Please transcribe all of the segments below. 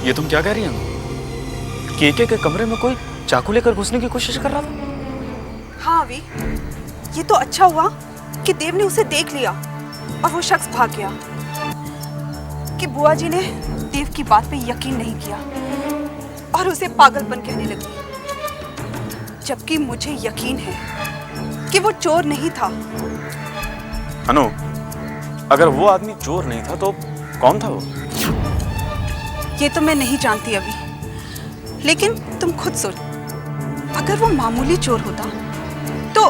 ये तुम क्या कह रही हो? केके के कमरे में कोई चाकू लेकर घुसने की कोशिश कर रहा था? हाँ अभी, ये तो अच्छा हुआ कि देव ने उसे देख लिया और वो शख्स भाग गया। कि बुआ जी ने देव की बात पे यकीन नहीं किया और उसे पागलपन कहने लगी, जबकि मुझे यकीन है कि वो चोर नहीं था। अनु, अगर वो आदमी चोर नहीं था तो कौन था वो? ये तो मैं नहीं जानती अभी, लेकिन तुम खुद सोच, अगर वो मामूली चोर होता तो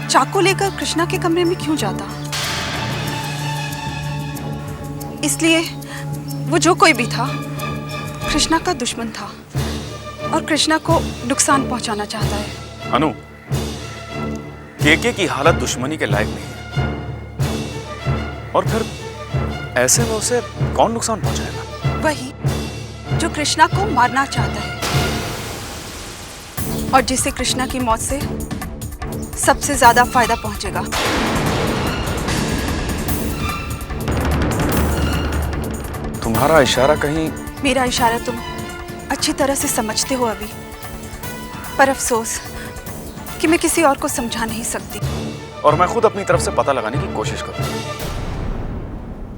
चाकू लेकर कृष्णा के कमरे में क्यों जाता? इसलिए वो जो कोई भी था, कृष्णा का दुश्मन था और कृष्णा को नुकसान पहुंचाना चाहता है। अनु, केके की हालत दुश्मनी के लायक नहीं है, और फिर ऐसे में उसे कौन नुकसान पहुंचाएगा? वही जो कृष्णा को मारना चाहता है और जिससे कृष्णा की मौत से सबसे ज्यादा फायदा पहुंचेगा। तुम्हारा इशारा कहीं... मेरा इशारा तुम अच्छी तरह से समझते हो अभी, पर अफसोस कि मैं किसी और को समझा नहीं सकती। और मैं खुद अपनी तरफ से पता लगाने की कोशिश करूंगा।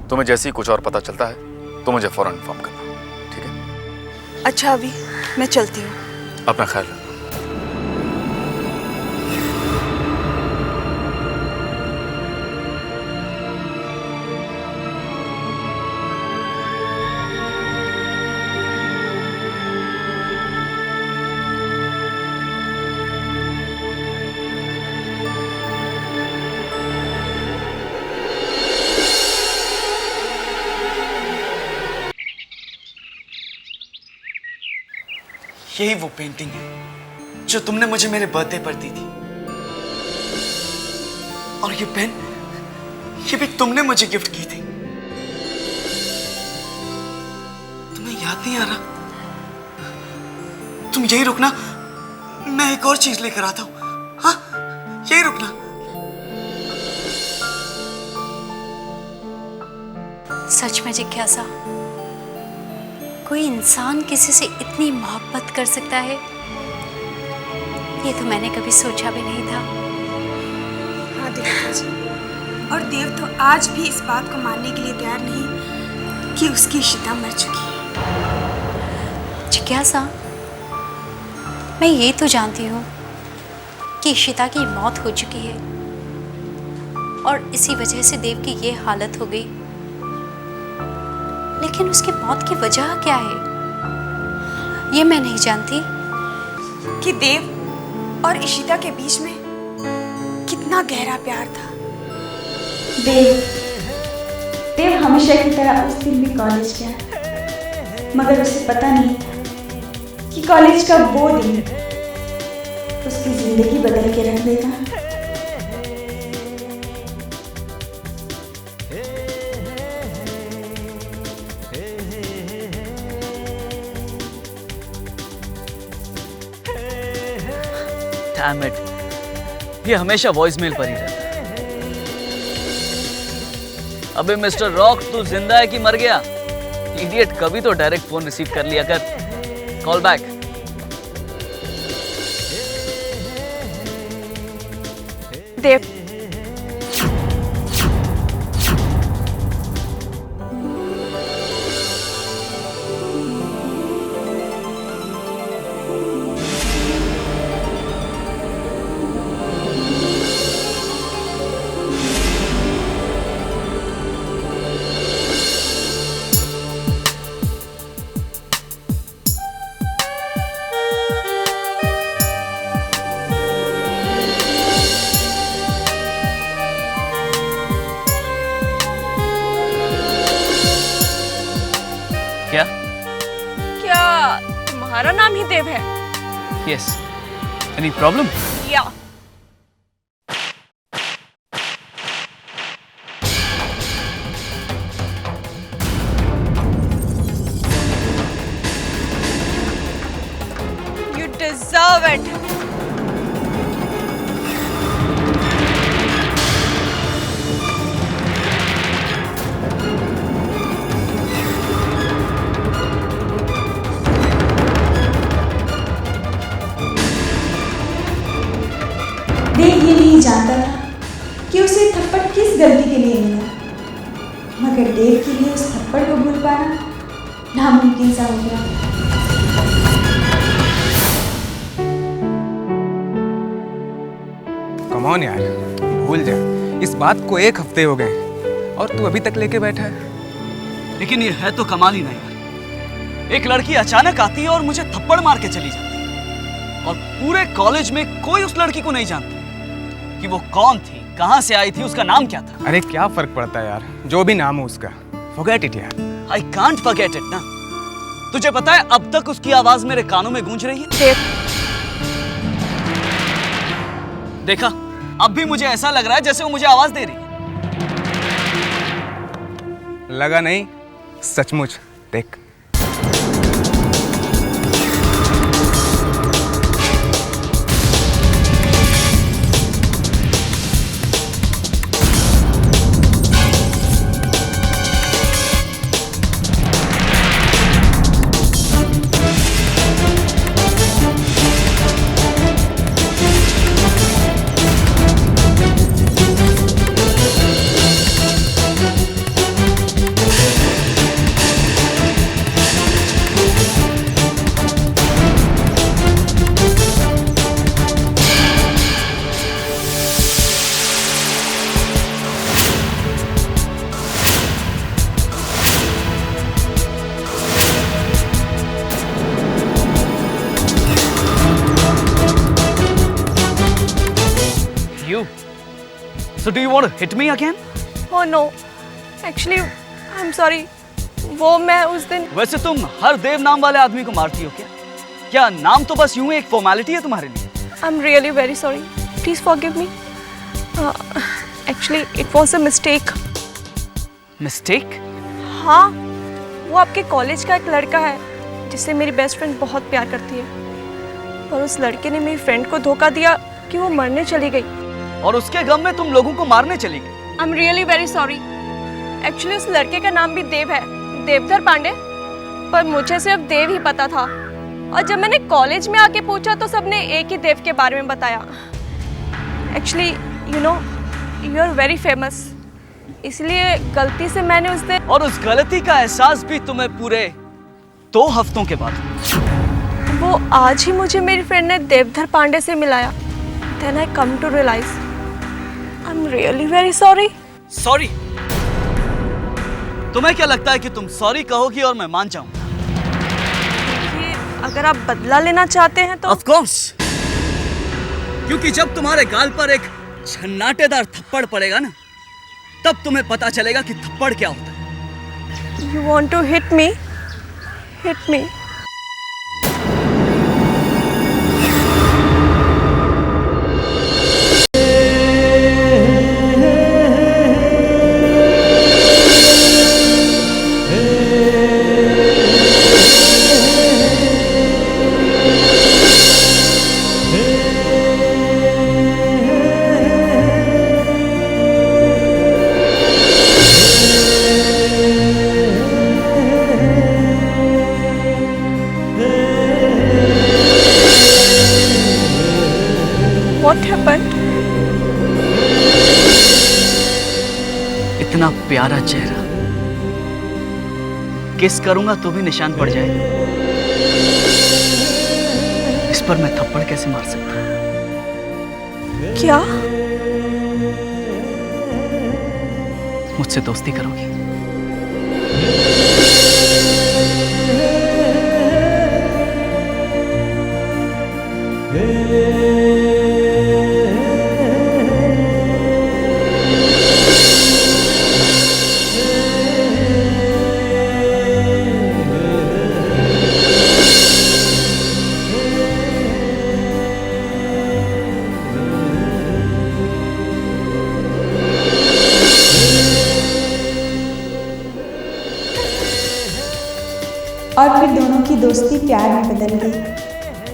तुम्हें जैसे ही कुछ और पता चलता है तो मुझे फौरन इन्फॉर्म करना, ठीक है? अच्छा अभी, मैं चलती हूँ। अपना ख्याल रखना। यही वो पेंटिंग है जो तुमने मुझे मेरे बर्थडे पर दी थी। और ये पेन, ये भी तुमने मुझे गिफ्ट की थी। तुम्हें याद नहीं आ रहा? तुम यही रुकना, मैं एक और चीज लेकर आता हूं। हाँ, यही रुकना। सच में जिज्ञासा, कोई इंसान किसी से इतनी मोहब्बत कर सकता है, ये तो मैंने कभी सोचा भी नहीं था। हाँ देविका जी, और देव तो आज भी इस बात को मानने के लिए तैयार नहीं कि उसकी इशिता मर चुकी है। जिज्ञासा, मैं ये तो जानती हूँ कि इशिता की मौत हो चुकी है और इसी वजह से देव की ये हालत हो गई, लेकिन उसकी मौत की वजह क्या है ये मैं नहीं जानती। कि देव और इशिता के बीच में कितना गहरा प्यार था। देव हमेशा की तरह उस दिन भी कॉलेज गया, मगर उसे पता नहीं कि कॉलेज का वो दिन उसकी जिंदगी बदल के रख देगा। Damn it, ये हमेशा वॉइसमेल पर ही रहता है। अबे मिस्टर रॉक, तू जिंदा है कि मर गया? इडियट, कभी तो डायरेक्ट फोन रिसीव कर लिया कर। Call back. देव, क्या? क्या तुम्हारा नाम ही देव है? यस। Any problem? या you deserve it. उसके लिए उस थप्पड़ को भूल पाना नामुमकिन सा हो गया। कम ऑन यार, भूल जा। इस बात को 1 हफ्ते हो गए और तू अभी तक लेके बैठा है। लेकिन ये है तो कमाल ही ना यार। एक लड़की अचानक आती है और मुझे थप्पड़ मार के चली जाती है, और पूरे कॉलेज में कोई उस लड़की को नहीं जानता कि वो कौन थी, कहां से आई थी, उसका नाम क्या था। अरे क्या फर्क पड़ता है यार, जो भी नाम हो उसका, फॉरगेट इट यार। आई कांट फॉरगेट इट ना। तुझे पता है अब तक उसकी आवाज मेरे कानों में गूंज रही है। देव, देखा, अब भी मुझे ऐसा लग रहा है जैसे वो मुझे आवाज दे रही है। लगा नहीं, सचमुच देख। So do you want to hit me again? oh no, actually I'm sorry. वो मैं उस दिन वैसे तुम हर देव नाम वाले आदमी को मारती हो क्या? क्या नाम तो बस यूं ही एक फॉर्मेलिटी है तुम्हारे लिए? I'm really very sorry. Please forgive me. Actually it was a mistake. Mistake? हाँ, वो आपके कॉलेज का एक लड़का है जिससे मेरी बेस्ट फ्रेंड बहुत प्यार करती है, और उस लड़के ने मेरी फ्रेंड को धोखा दिया कि वो मरने चली गई, और उसके गम में तुम लोगों को मारने चली गई। I'm really very sorry. Actually उस लड़के का नाम भी देव है, देवधर पांडे, पर मुझे सिर्फ देव ही पता था, और जब मैंने कॉलेज में आके पूछा तो सबने एक ही देव के बारे में बताया। Actually you know you are very famous, इसलिए गलती से मैंने उस दिन, और उस गलती का एहसास भी तुम्हें पूरे 2 हफ्तों के बाद। वो आज ही मुझे मेरी फ्रेंड ने देवधर पांडे से मिलाया। Then I come to realize I'm really very sorry. Sorry? तुम्हें क्या लगता है कि तुम सॉरी कहोगी और मैं मान जाऊंगा? देखिए, अगर आप बदला लेना चाहते हैं तो Of course. क्योंकि जब तुम्हारे गाल पर एक छन्नाटेदार थप्पड़ पड़ेगा ना, तब तुम्हें पता चलेगा कि थप्पड़ क्या होता है। You want to hit me? Hit me. What happened? इतना प्यारा चेहरा, किस करूंगा तो भी निशान पड़ जाए, इस पर मैं थप्पड़ कैसे मार सकता? क्या? मुझसे दोस्ती करोगी? और फिर दोनों की दोस्ती प्यार में बदल गई।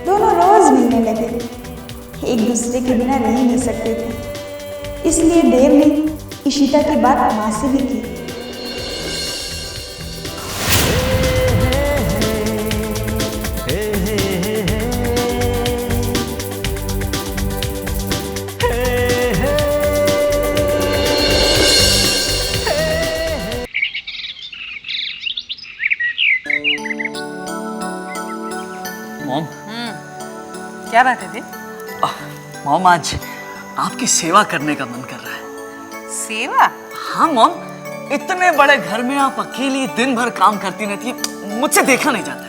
दोनों रोज मिलने लगे, एक दूसरे के बिना रह ही नहीं सकते थे। इसलिए देव ने इशिता की बात माँ से भी की। मॉम। क्या बात है देव? मॉम, आज आपकी सेवा करने का मन कर रहा है। सेवा? हाँ मॉम, इतने बड़े घर में आप अकेली दिन भर काम करती रहती है, मुझसे देखा नहीं जाता।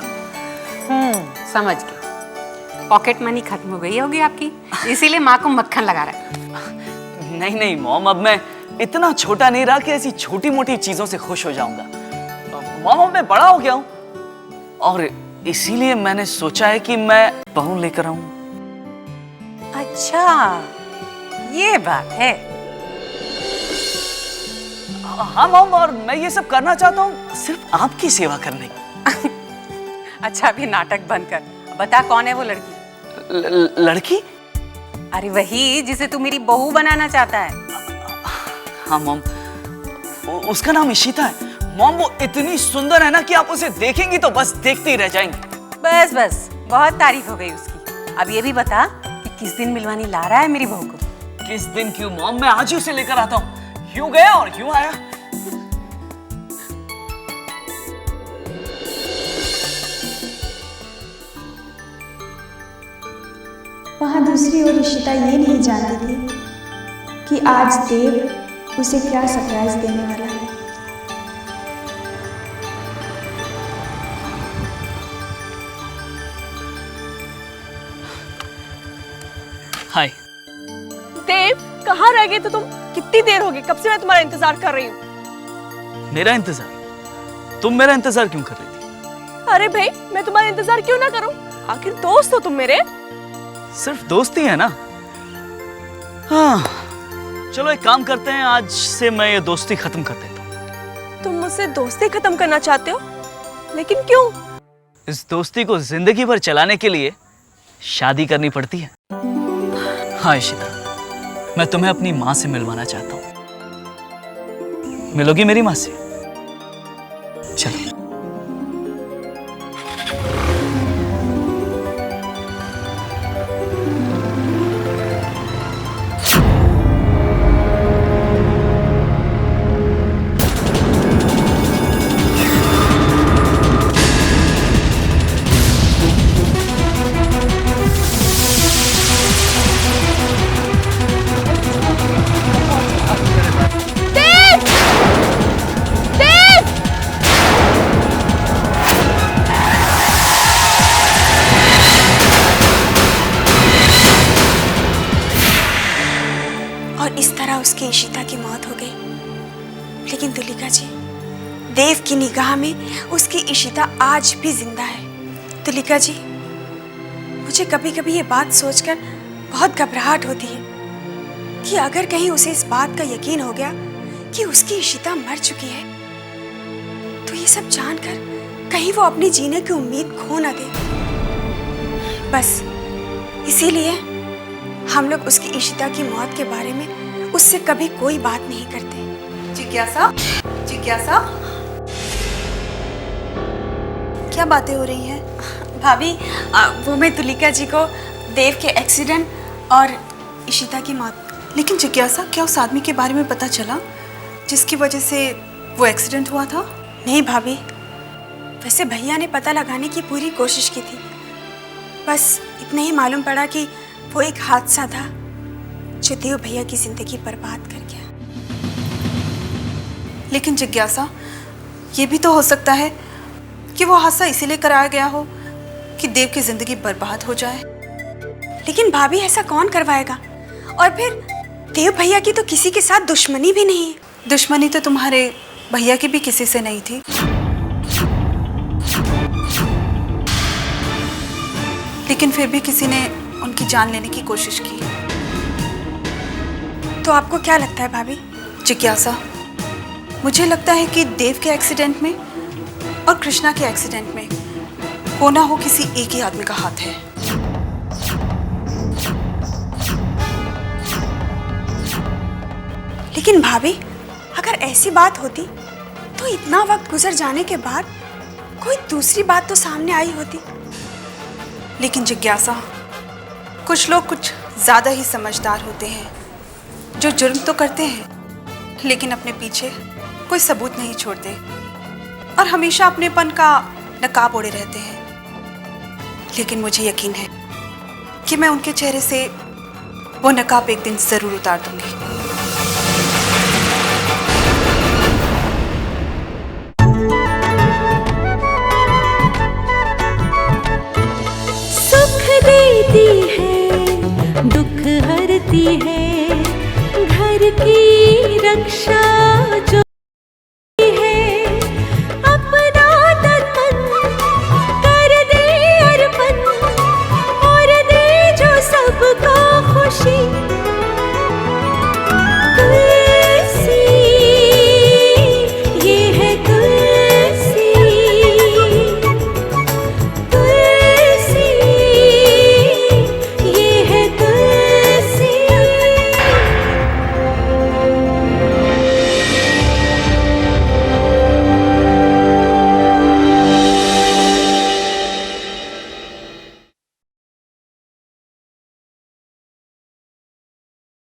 समझ गई। पॉकेट मनी खत्म हो गई होगी आपकी, इसीलिए माँ को मक्खन लगा रहा है। नहीं नहीं मॉम, अब मैं इतना छोटा नहीं रहा कि ऐसी छोटी मोटी चीजों से खुश हो जाऊंगा। मॉम, अब मैं बड़ा हो गया हूँ और इसीलिए मैंने सोचा है कि मैं बहू लेकर आऊं। अच्छा, ये बात है। हाँ मॉम, और मैं ये सब करना चाहता हूँ सिर्फ आपकी सेवा करने की। अच्छा, अभी नाटक बंद कर, बता कौन है वो लड़की? लड़की? अरे वही जिसे तू मेरी बहू बनाना चाहता है। हाँ मॉम, उसका नाम इशिता है। मॉम, वो इतनी सुंदर है ना कि आप उसे देखेंगी तो बस देखते ही रह जाएंगे। बस बस, बहुत तारीफ हो गई उसकी। अब ये भी बता कि किस दिन मिलवानी ला रहा है मेरी बहू को? किस दिन क्यों मॉम, मैं आज ही उसे लेकर आता हूँ। यूं गया और यूं आया। वहाँ दूसरी ओर इशिता ये नहीं जानती थी कि आज देव उसे क्या सरप्राइज देने वाला है। हाय देव, कहाँ रह गए थे तुम? कितनी देर हो गई, कब से मैं तुम्हारा इंतजार कर रही हूँ। मेरा इंतजार? तुम मेरा इंतजार क्यों कर रही थी? अरे भाई, मैं तुम्हारा इंतजार क्यों ना करूँ? आखिर दोस्त हो तुम मेरे। सिर्फ दोस्ती है ना। हाँ, चलो एक काम करते हैं, आज से मैं ये दोस्ती खत्म कर देता हूँ। तुम मुझसे दोस्ती खत्म करना चाहते हो, लेकिन क्यों? इस दोस्ती को जिंदगी भर चलाने के लिए शादी करनी पड़ती है। हाँ इशिता, मैं तुम्हें अपनी माँ से मिलवाना चाहता हूँ। मिलोगी मेरी माँ से? चलो। और इस तरह उसकी इशिता की मौत हो गई। लेकिन तुलिका जी, देव की निगाह में उसकी इशिता आज भी जिंदा है। तुलिका जी, मुझे कभी कभी ये बात सोचकर बहुत घबराहट होती है कि अगर कहीं उसे इस बात का यकीन हो गया कि उसकी इशिता मर चुकी है, तो ये सब जानकर कहीं वो अपनी जीने की उम्मीद खो न दे। बस इसीलिए हम लोग उसकी इशिता की मौत के बारे में उससे कभी कोई बात नहीं करते। जिज्ञासा, जिज्ञासा, क्या बातें हो रही हैं? भाभी, वो मैं तुलिका जी को देव के एक्सीडेंट और इशिता की मौत। लेकिन जिज्ञासा, क्या उस आदमी के बारे में पता चला जिसकी वजह से वो एक्सीडेंट हुआ था? नहीं भाभी, वैसे भैया ने पता लगाने की पूरी कोशिश की थी, बस इतना ही मालूम पड़ा कि वो एक हादसा था जो देव भैया की जिंदगी बर्बाद कर गया। लेकिन जिज्ञासा, ये भी तो हो सकता है कि वो हादसा इसीलिए कराया गया हो कि देव की जिंदगी बर्बाद हो जाए। लेकिन भाभी, ऐसा कौन करवाएगा? और फिर देव भैया की तो किसी के साथ दुश्मनी भी नहीं है। दुश्मनी तो तुम्हारे भैया की भी किसी से नहीं थी। लेकिन फिर भी किसी ने उनकी जान लेने की कोशिश की। तो आपको क्या लगता है भाभी? जिज्ञासा, मुझे लगता है कि देव के एक्सीडेंट में और कृष्णा के एक्सीडेंट में हो ना हो किसी एक ही आदमी का हाथ है। लेकिन भाभी, अगर ऐसी बात होती तो इतना वक्त गुजर जाने के बाद कोई दूसरी बात तो सामने आई होती। लेकिन जिज्ञासा, कुछ लोग कुछ ज्यादा ही समझदार होते हैं, जो जुर्म तो करते हैं लेकिन अपने पीछे कोई सबूत नहीं छोड़ते और हमेशा अपनेपन का नकाब ओढ़े रहते हैं। लेकिन मुझे यकीन है कि मैं उनके चेहरे से वो नकाब एक दिन जरूर उतार दूंगी।